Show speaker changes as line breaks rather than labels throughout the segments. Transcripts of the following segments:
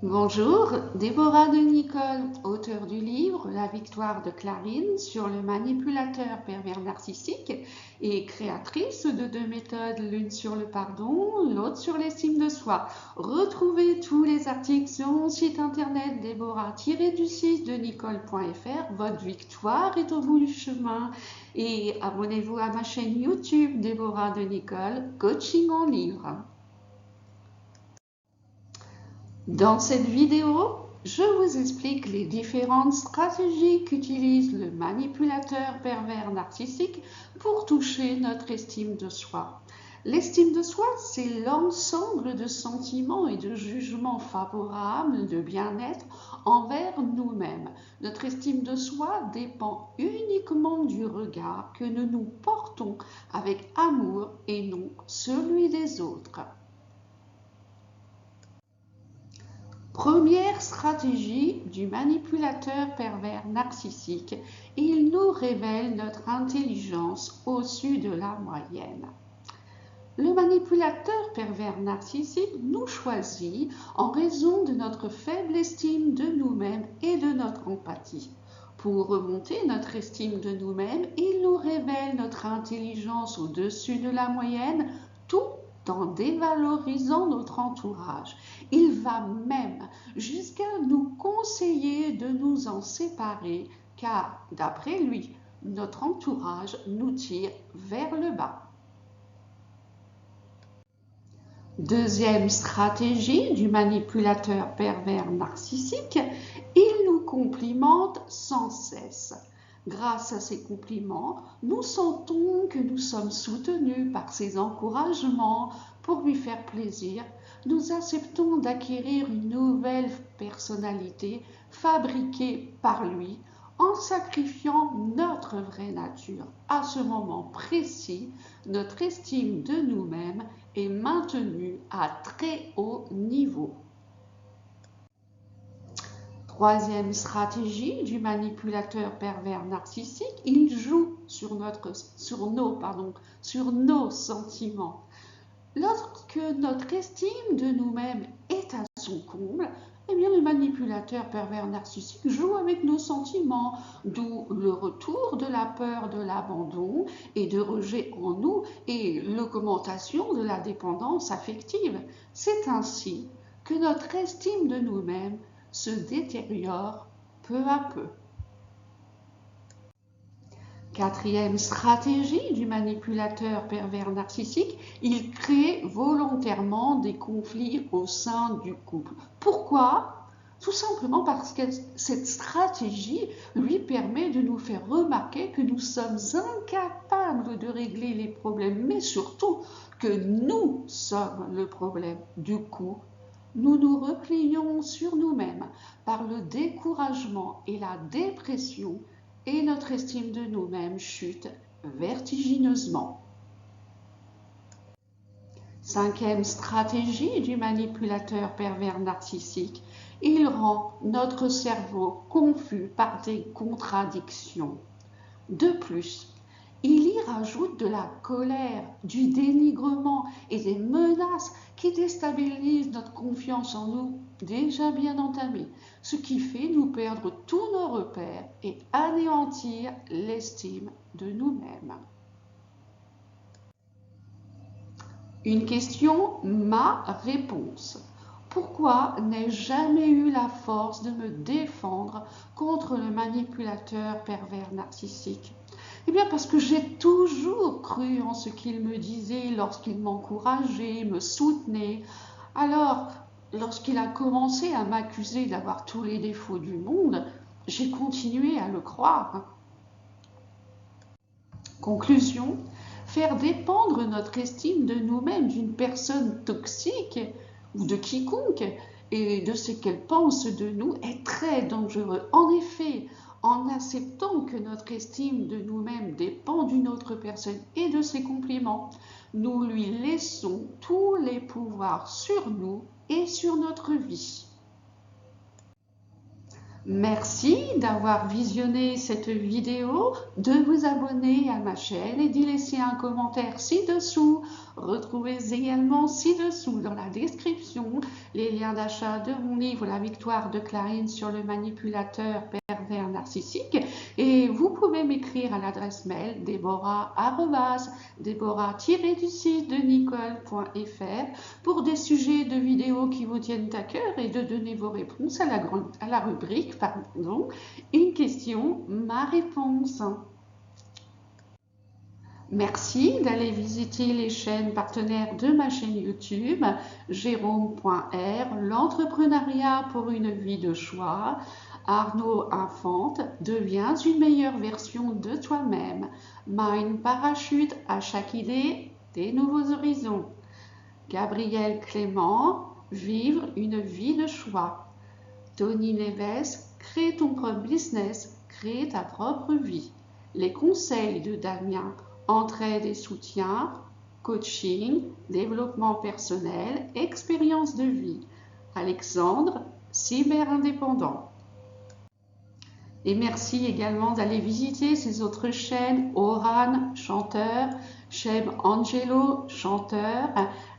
Bonjour, Déborah de Nicole, auteure du livre La victoire de Clarine sur le manipulateur pervers narcissique et créatrice de deux méthodes, l'une sur le pardon, l'autre sur l'estime de soi. Retrouvez tous les articles sur mon site internet déborah-du6 de nicole.fr. Votre victoire est au bout du chemin. Et abonnez-vous à ma chaîne YouTube Déborah de Nicole, coaching en livre. Dans cette vidéo, je vous explique les différentes stratégies qu'utilise le manipulateur pervers narcissique pour toucher notre estime de soi. L'estime de soi, c'est l'ensemble de sentiments et de jugements favorables de bien-être envers nous-mêmes. Notre estime de soi dépend uniquement du regard que nous nous portons avec amour et non celui des autres. Première stratégie du manipulateur pervers narcissique, il nous révèle notre intelligence au-dessus de la moyenne. Le manipulateur pervers narcissique nous choisit en raison de notre faible estime de nous-mêmes et de notre empathie. Pour remonter notre estime de nous-mêmes, il nous révèle notre intelligence au-dessus de la moyenne, tout en dévalorisant notre entourage. Il va même jusqu'à nous conseiller de nous en séparer, car, d'après lui, notre entourage nous tire vers le bas. Deuxième stratégie du manipulateur pervers narcissique, il nous complimente sans cesse. Grâce à ces compliments, nous sentons que nous sommes soutenus par ses encouragements. Pour lui faire plaisir, nous acceptons d'acquérir une nouvelle personnalité fabriquée par lui en sacrifiant notre vraie nature. À ce moment précis, notre estime de nous-mêmes est maintenue à très haut niveau. Troisième stratégie du manipulateur pervers narcissique, il joue sur nos sentiments. Lorsque notre estime de nous-mêmes est à son comble, eh bien, le manipulateur pervers narcissique joue avec nos sentiments, d'où le retour de la peur de l'abandon et de rejet en nous et l'augmentation de la dépendance affective. C'est ainsi que notre estime de nous-mêmes se détériore peu à peu. Quatrième stratégie du manipulateur pervers narcissique, il crée volontairement des conflits au sein du couple. Pourquoi ? Tout simplement parce que cette stratégie lui permet de nous faire remarquer que nous sommes incapables de régler les problèmes, mais surtout que nous sommes le problème. Du coup, nous nous replions sur nous-mêmes par le découragement et la dépression et notre estime de nous-mêmes chute vertigineusement. Cinquième stratégie du manipulateur pervers narcissique, il rend notre cerveau confus par des contradictions. De plus, il y rajoute de la colère, du dénigrement et des menaces qui déstabilisent notre confiance en nous déjà bien entamée, ce qui fait nous perdre tous nos repères et anéantir l'estime de nous-mêmes. Une question, ma réponse. Pourquoi n'ai-je jamais eu la force de me défendre contre le manipulateur pervers narcissique ? Eh bien parce que j'ai toujours cru en ce qu'il me disait lorsqu'il m'encourageait, me soutenait. Alors, lorsqu'il a commencé à m'accuser d'avoir tous les défauts du monde, j'ai continué à le croire. Conclusion, faire dépendre notre estime de nous-mêmes d'une personne toxique ou de quiconque et de ce qu'elle pense de nous est très dangereux. En effet, en acceptant que notre estime de nous-mêmes dépend d'une autre personne et de ses compliments, nous lui laissons tous les pouvoirs sur nous et sur notre vie. Merci d'avoir visionné cette vidéo, de vous abonner à ma chaîne et d'y laisser un commentaire ci-dessous. Retrouvez également ci-dessous dans la description les liens d'achat de mon livre La victoire de Clarine sur le manipulateur pervers narcissique. Et vous pouvez m'écrire à l'adresse mail déborah-du-6 de nicole.fr pour des sujets de vidéos qui vous tiennent à cœur et de donner vos réponses à la rubrique une question, ma réponse. Merci d'aller visiter les chaînes partenaires de ma chaîne YouTube, Jérôme.r, l'entrepreneuriat pour une vie de choix, Arnaud Infante, deviens une meilleure version de toi-même, Mind Parachute, à chaque idée, des nouveaux horizons, Gabriel Clément, vivre une vie de choix, Tony Neves, crée ton propre business, crée ta propre vie. Les conseils de Damien, entraide et soutien, coaching, développement personnel, expérience de vie. Alexandre, cyber-indépendant. Et merci également d'aller visiter ces autres chaînes, Oran, chanteur, Cheb Angelo, chanteur,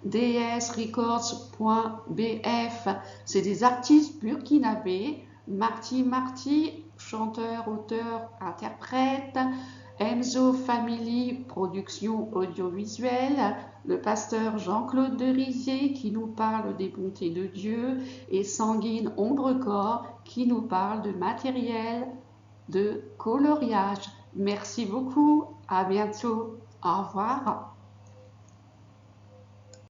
dsrecords.bf, c'est des artistes burkinabés, Marty, chanteur, auteur, interprète, Enzo Family, production audiovisuelle, le pasteur Jean-Claude de Rizier qui nous parle des bontés de Dieu et Sanguine Ombre-Corps qui nous parle de matériel de coloriage. Merci beaucoup, à bientôt, au revoir.